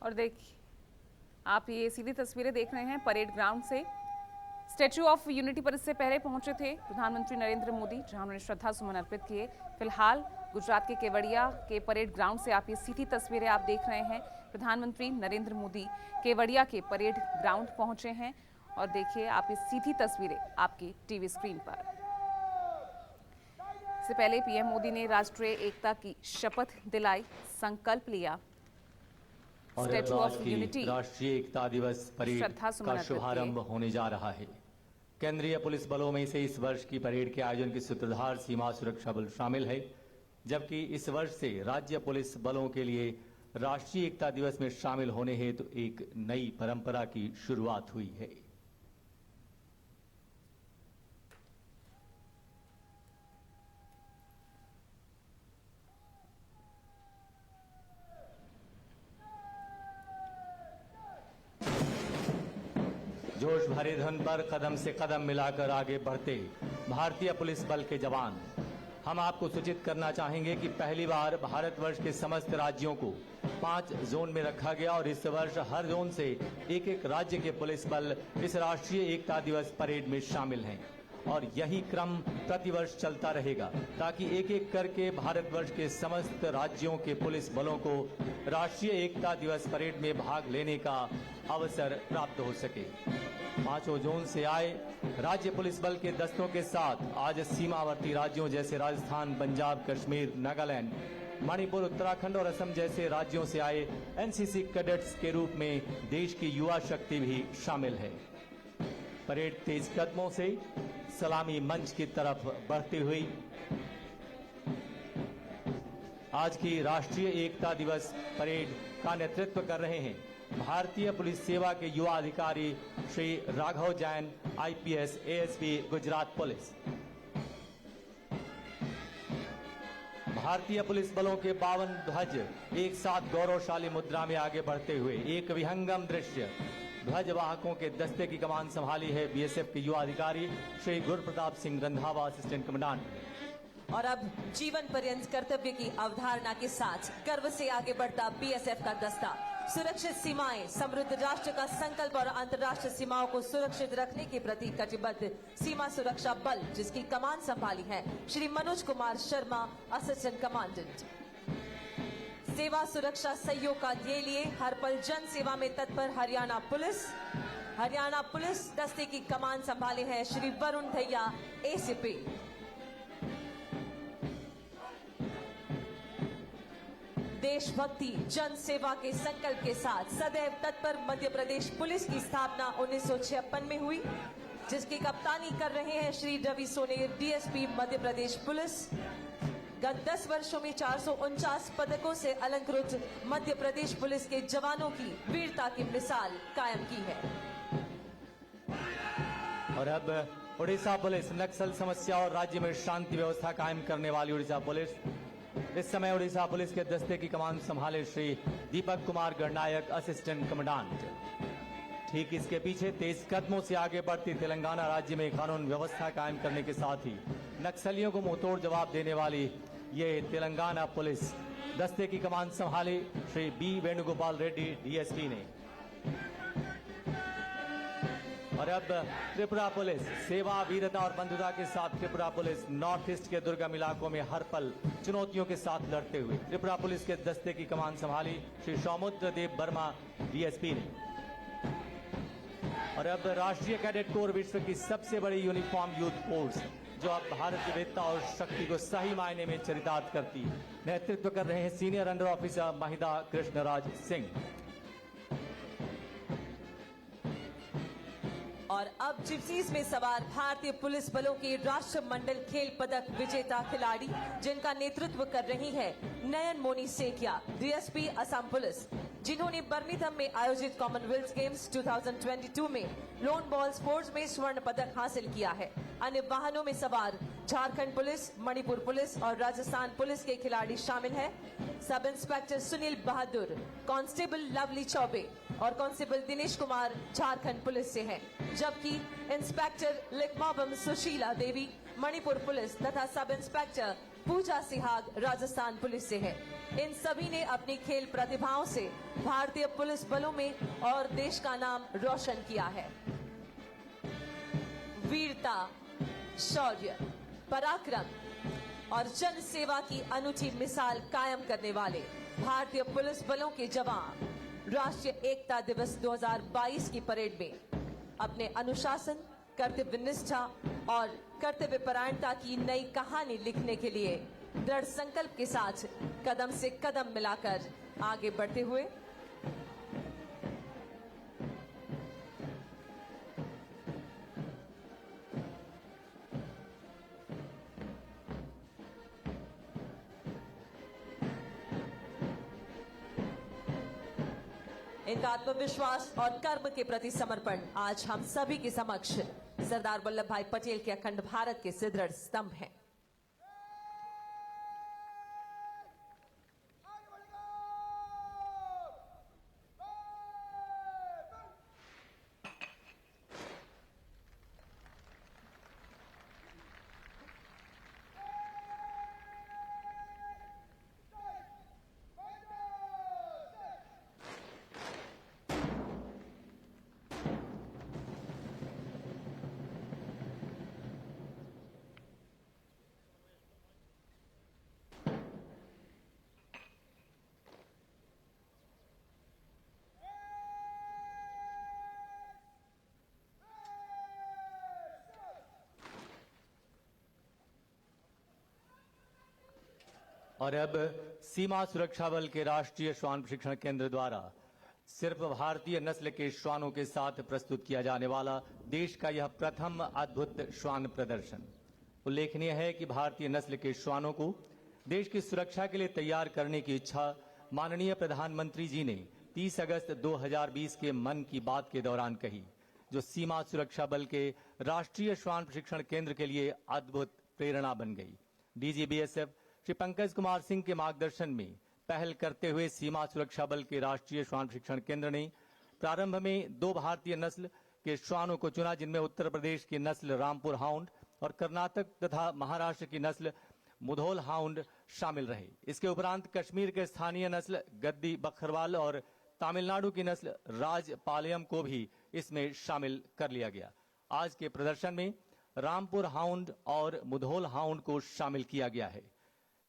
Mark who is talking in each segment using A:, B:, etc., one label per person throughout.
A: और देखिए आप ये सीधी तस्वीरें देख रहे हैं परेड ग्राउंड से। स्टैच्यू ऑफ यूनिटी पर इससे पहले पहुंचे थे प्रधानमंत्री नरेंद्र मोदी, जहां उन्होंने श्रद्धा सुमन अर्पित किए। फिलहाल गुजरात के केवड़िया के परेड ग्राउंड से आप ये सीधी तस्वीरें आप देख रहे हैं। प्रधानमंत्री नरेंद्र मोदी केवड़िया के परेड ग्राउंड पहुंचे हैं और देखिए आप ये सीधी तस्वीरें आपकी टीवी स्क्रीन पर। इससे पहले पीएम मोदी ने राष्ट्रीय एकता की शपथ दिलाई, संकल्प लिया।
B: और आज की राष्ट्रीय एकता दिवस परेड का शुभारंभ होने जा रहा है। केंद्रीय पुलिस बलों में से इस वर्ष की परेड के आयोजन के सूत्रधार सीमा सुरक्षा बल शामिल है, जबकि इस वर्ष से राज्य पुलिस बलों के लिए राष्ट्रीय एकता दिवस में शामिल होने हेतु एक नई परंपरा की शुरुआत हुई है। जोश भरे धुन पर कदम से कदम मिलाकर आगे बढ़ते भारतीय पुलिस बल के जवान। हम आपको सूचित करना चाहेंगे कि पहली बार भारतवर्ष के समस्त राज्यों को 5 जोन में रखा गया और इस वर्ष हर जोन से एक एक राज्य के पुलिस बल इस राष्ट्रीय एकता दिवस परेड में शामिल हैं और यही क्रम प्रतिवर्ष चलता रहेगा, ताकि एक एक करके भारतवर्ष के समस्त राज्यों के पुलिस बलों को राष्ट्रीय एकता दिवस परेड में भाग लेने का अवसर प्राप्त हो सके। 5 जोन से आए राज्य पुलिस बल के दस्तों के साथ आज सीमावर्ती राज्यों जैसे राजस्थान, पंजाब, कश्मीर, नागालैंड, मणिपुर, उत्तराखंड और असम जैसे राज्यों से आए एनसीसी कैडेट्स के रूप में देश की युवा शक्ति भी शामिल है। परेड तेज कदमों से सलामी मंच की तरफ बढ़ती हुई आज की राष्ट्रीय एकता दिवस परेड का नेतृत्व कर रहे हैं भारतीय पुलिस सेवा के युवा अधिकारी Shri Raghav Jain, IPS, ASP, Gujarat police. भारतीय पुलिस बलों के 52 ध्वज एक साथ गौरवशाली मुद्रा में आगे बढ़ते हुए एक विहंगम दृश्य। ध्वज वाहकों के दस्ते की कमान संभाली है बीएसएफ के युवा अधिकारी श्री गुरप्रताप सिंह रंधावा, असिस्टेंट कमांडेंट।
C: और अब जीवन पर्यंत कर्तव्य की अवधारणा के साथ गर्व से आगे बढ़ता बीएसएफ का दस्ता। सुरक्षित सीमाएं, समृद्ध राष्ट्र का संकल्प और अंतर्राष्ट्रीय सीमाओं को सुरक्षित रखने के प्रति कटिबद्ध सीमा सुरक्षा बल, जिसकी कमान संभाली है श्री मनोज कुमार शर्मा, असिस्टेंट कमांडेंट। सेवा सुरक्षा सहयोग का ध्येय लिए हर पल जन सेवा में तत्पर हरियाणा पुलिस दस्ते की कमान संभाले हैं श्री वरुण धैया, एसीपी। देशभक्ति, जन सेवा के संकल्प के साथ सदैव तत्पर मध्य प्रदेश पुलिस की स्थापना 1956 में हुई, जिसकी कप्तानी कर रहे हैं श्री रवि सोनेर, डीएसपी मध्य प्रदेश पुलिस। गत 10 वर्षों में 449 पदकों से अलंकृत मध्य प्रदेश पुलिस के जवानों की वीरता की मिसाल कायम की है।
B: और अब उड़ीसा पुलिस, नक्सल समस्या और राज्य में शांति व्यवस्था कायम करने वाली उड़ीसा पुलिस। इस समय उड़ीसा पुलिस के दस्ते की कमान संभाले श्री दीपक कुमार गणनायक, असिस्टेंट कमांडेंट। ठीक इसके पीछे तेज कदमों से आगे बढ़ती तेलंगाना राज्य में कानून व्यवस्था कायम करने के साथ ही नक्सलियों को मुंहतोड़ जवाब देने वाली ये तेलंगाना पुलिस दस्ते की कमान संभाली श्री बी वेणुगोपाल रेड्डी, डीएसपी ने। और अब त्रिपुरा पुलिस, सेवा, वीरता और बंधुता के साथ त्रिपुरा पुलिस नॉर्थ ईस्ट के दुर्गम इलाकों में हर पल चुनौतियों के साथ लड़ते हुए त्रिपुरा पुलिस के दस्ते की कमान संभाली श्री सौमुद्र देव वर्मा, डीएसपी ने। और अब राष्ट्रीय कैडेट कोर विश्व की सबसे बड़ी यूनिफॉर्म यूथ फोर्स, जो अब भारत की वीरता और शक्ति को सही मायने में चरितार्थ करती, नेतृत्व कर रहे हैं senior under officer Mahida Krishnaraj Singh.
C: और अब जिप्सीज में सवार भारतीय पुलिस बलों के राष्ट्रमंडल खेल पदक विजेता खिलाड़ी, जिनका नेतृत्व कर रही है नयन मोनी सेकिया, डीएसपी असम पुलिस, जिन्होंने बर्मिंघम में आयोजित कॉमनवेल्थ गेम्स 2022 में लोन बॉल स्पोर्ट्स में स्वर्ण पदक हासिल किया है। अन्य वाहनों में सवार झारखंड पुलिस, मणिपुर पुलिस और राजस्थान पुलिस के खिलाड़ी शामिल हैं। सब इंस्पेक्टर सुनील बहादुर, कांस्टेबल लवली चौबे और कांस्टेबल दिनेश कुमार झारखंड पुलिस से हैं, जबकि इंस्पेक्टर लिकमोबम सुशीला देवी मणिपुर पुलिस तथा सब इंस्पेक्टर पूजा सिहाग राजस्थान पुलिस से है। इन सभी ने अपनी खेल प्रतिभाओं से भारतीय पुलिस बलों में और देश का नाम रोशन किया है। वीरता, शौर्य, पराक्रम और जन सेवा की अनूठी मिसाल कायम करने वाले भारतीय पुलिस बलों के जवान राष्ट्रीय एकता दिवस 2022 की परेड में अपने अनुशासन, कर्तव्य निष्ठा और कर्तव्य परायणता की नई कहानी लिखने के लिए दृढ़ संकल्प के साथ कदम से कदम मिलाकर आगे बढ़ते हुए इनका आत्मविश्वास और कर्म के प्रति समर्पण आज हम सभी के समक्ष सरदार वल्लभ भाई पटेल के अखंड भारत के सुदृढ़ स्तंभ है।
B: और अब सीमा सुरक्षा बल के राष्ट्रीय श्वान प्रशिक्षण केंद्र द्वारा सिर्फ भारतीय नस्ल के श्वानों के साथ प्रस्तुत किया जाने वाला देश का यह प्रथम अद्भुत श्वान प्रदर्शन। उल्लेखनीय है कि भारतीय नस्ल के श्वानों को देश की सुरक्षा के लिए तैयार करने की इच्छा माननीय प्रधानमंत्री जी ने 30 अगस्त 2020 के मन की बात के दौरान कही, जो सीमा सुरक्षा बल के राष्ट्रीय श्वान प्रशिक्षण केंद्र के लिए अद्भुत प्रेरणा बन गई। डीजी बीएसएफ श्री पंकज कुमार सिंह के मार्गदर्शन में पहल करते हुए सीमा सुरक्षा बल के राष्ट्रीय श्वान प्रशिक्षण केंद्र ने प्रारंभ में 2 भारतीय नस्ल के श्वानों को चुना, जिनमें उत्तर प्रदेश की नस्ल रामपुर हाउंड और कर्नाटक तथा महाराष्ट्र की नस्ल मुधोल हाउंड शामिल रहे। इसके उपरांत कश्मीर के स्थानीय नस्ल गद्दी बखरवाल और तमिलनाडु की नस्ल राजपालयम को भी इसमें शामिल कर लिया गया। आज के प्रदर्शन में रामपुर हाउंड और मुधोल हाउंड को शामिल किया गया है।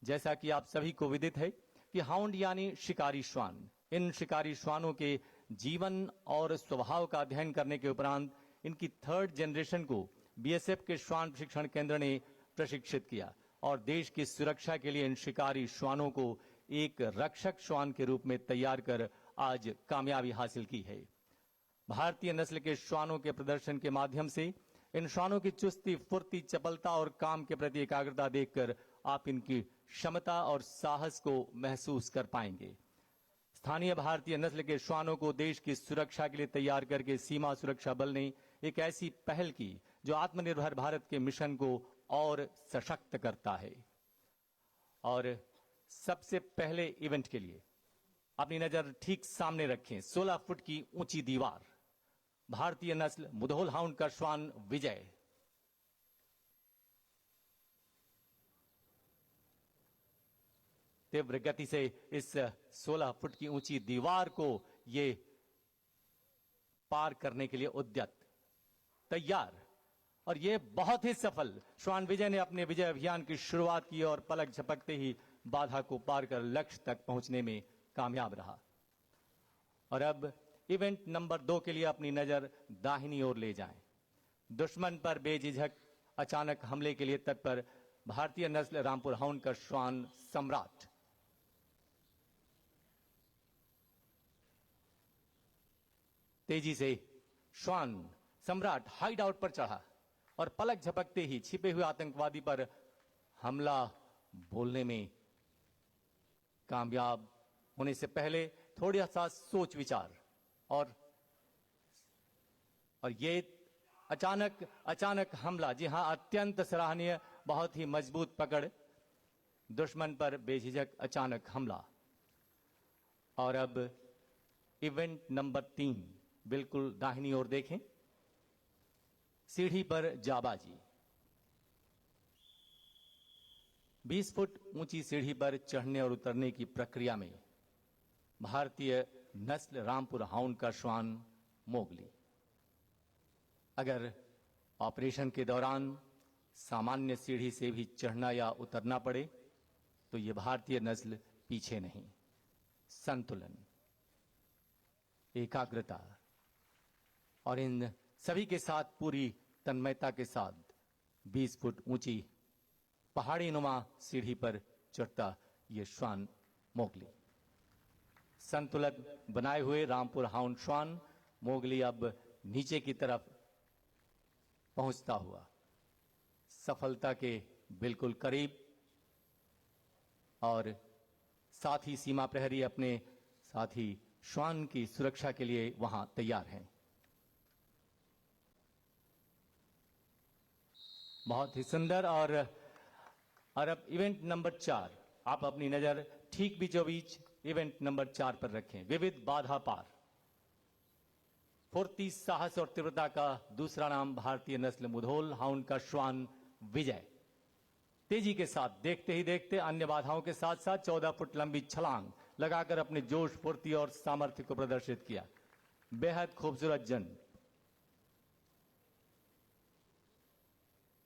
B: जैसा कि आप सभी को विदित है कि हाउंड यानी शिकारी श्वान। इन शिकारी श्वानों के जीवन और स्वभाव का अध्ययन करने के उपरांत इनकी 3rd जनरेशन को बीएसएफ के श्वान प्रशिक्षण केंद्र ने प्रशिक्षित किया और देश की सुरक्षा के लिए इन शिकारी श्वानों को एक रक्षक श्वान के रूप में तैयार कर आज कामयाबी हासिल की है। भारतीय नस्ल के श्वानों के प्रदर्शन के माध्यम से इन श्वानों की चुस्ती, फुर्ती, चपलता और काम के प्रति एकाग्रता देखकर आप इनकी क्षमता और साहस को महसूस कर पाएंगे। स्थानीय भारतीय नस्ल के श्वानों को देश की सुरक्षा के लिए तैयार करके सीमा सुरक्षा बल ने एक ऐसी पहल की जो आत्मनिर्भर भारत के मिशन को और सशक्त करता है। और सबसे पहले इवेंट के लिए अपनी नजर ठीक सामने रखें। 16 फुट की ऊंची दीवार, भारतीय नस्ल मुधोल हाउंड का श्वान विजय। तीव्र गति से इस 16 फुट की ऊंची दीवार को ये पार करने के लिए उद्यत, तैयार। और ये बहुत ही सफल श्वान विजय ने अपने विजय अभियान की शुरुआत की और पलक झपकते ही बाधा को पार कर लक्ष्य तक पहुंचने में कामयाब रहा। और अब इवेंट नंबर 2 के लिए अपनी नजर दाहिनी ओर ले जाएं। दुश्मन पर बेझिझक अचानक हमले के लिए तत्पर भारतीय नस्ल रामपुर हाउंड का श्वान सम्राट। तेजी से श्वान सम्राट हाइड आउट पर चढ़ा और पलक झपकते ही छिपे हुए आतंकवादी पर हमला बोलने में कामयाब होने से पहले थोड़ा सा सोच विचार और ये अचानक हमला, जी हां, अत्यंत सराहनीय, बहुत ही मजबूत पकड़, दुश्मन पर बेझिझक अचानक हमला। और अब इवेंट नंबर 3 बिल्कुल दाहिनी ओर देखें। सीढ़ी पर जाबाजी। 20 फुट ऊंची सीढ़ी पर चढ़ने और उतरने की प्रक्रिया में भारतीय नस्ल रामपुर हाउंड का श्वान मोगली। अगर ऑपरेशन के दौरान सामान्य सीढ़ी से भी चढ़ना या उतरना पड़े तो ये भारतीय नस्ल पीछे नहीं, संतुलन, एकाग्रता और इन सभी के साथ पूरी तन्मयता के साथ 20 फुट ऊंची पहाड़ी नुमा सीढ़ी पर चढ़ता ये श्वान मोगली। संतुलन बनाए हुए रामपुर हाउंड श्वान मोगली अब नीचे की तरफ पहुंचता हुआ सफलता के बिल्कुल करीब, और साथ ही सीमा प्रहरी अपने साथी श्वान की सुरक्षा के लिए वहां तैयार हैं। बहुत ही सुंदर। और अब इवेंट नंबर 4, आप अपनी नजर ठीक बीचों बीच इवेंट नंबर 4 पर रखें। विविध बाधा पार, फुर्ती, साहस और तीव्रता का दूसरा नाम भारतीय नस्ल मुधोल हाउंड का श्वान विजय तेजी के साथ देखते ही देखते अन्य बाधाओं के साथ साथ 14 फुट लंबी छलांग लगाकर अपने जोश, फुर्ती और सामर्थ्य को प्रदर्शित किया। बेहद खूबसूरत जंप।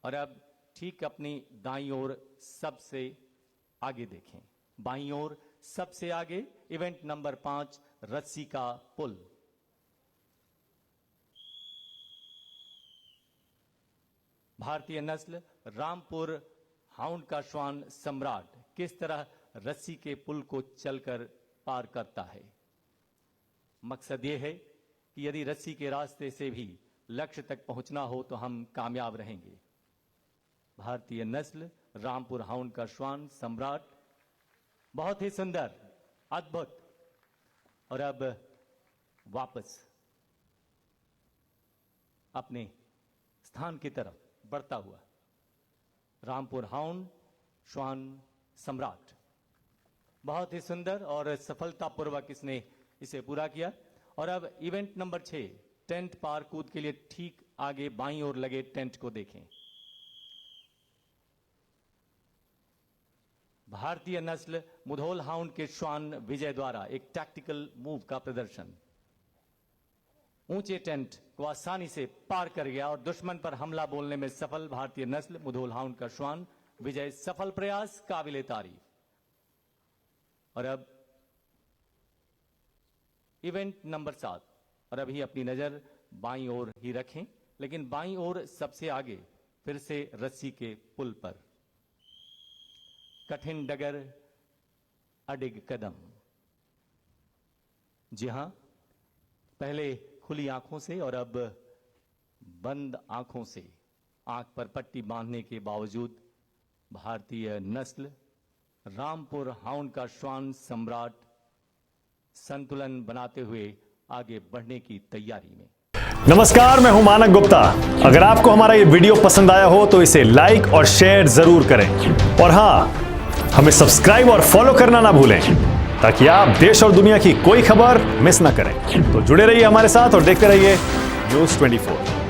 B: और अब ठीक अपनी दाईं ओर सबसे आगे देखें, बाईं ओर सबसे आगे इवेंट नंबर 5 रस्सी का पुल। भारतीय नस्ल रामपुर हाउंड का श्वान सम्राट किस तरह रस्सी के पुल को चलकर पार करता है। मकसद यह है कि यदि रस्सी के रास्ते से भी लक्ष्य तक पहुंचना हो तो हम कामयाब रहेंगे। भारतीय नस्ल रामपुर हाउंड का श्वान सम्राट, बहुत ही सुंदर, अद्भुत। और अब वापस अपने स्थान की तरफ बढ़ता हुआ रामपुर हाउंड श्वान सम्राट, बहुत ही सुंदर और सफलतापूर्वक इसने इसे पूरा किया। और अब इवेंट नंबर 6 टेंट पार कूद के लिए ठीक आगे बाईं ओर लगे टेंट को देखें। भारतीय नस्ल मुधोल हाउंड के श्वान विजय द्वारा एक टैक्टिकल मूव का प्रदर्शन। ऊंचे टेंट को आसानी से पार कर गया और दुश्मन पर हमला बोलने में सफल भारतीय नस्ल मुधोल हाउंड का श्वान विजय। सफल प्रयास, काबिले तारीफ। और अब इवेंट नंबर 7, और अभी अपनी नजर बाईं ओर ही रखें, लेकिन बाईं ओर सबसे आगे फिर से रस्सी के पुल पर। कठिन डगर, अडिग कदम। जी हां, पहले खुली आंखों से और अब बंद आंखों से आंख पर पट्टी बांधने के बावजूद भारतीय नस्ल रामपुर हाउंड का श्वान सम्राट संतुलन बनाते हुए आगे बढ़ने की तैयारी में।
D: नमस्कार, मैं हूं मानक गुप्ता। अगर आपको हमारा ये वीडियो पसंद आया हो तो इसे लाइक और शेयर जरूर करें, और हां, हमें सब्सक्राइब और फॉलो करना ना भूलें ताकि आप देश और दुनिया की कोई खबर मिस ना करें। तो जुड़े रहिए हमारे साथ और देखते रहिए न्यूज़ 24।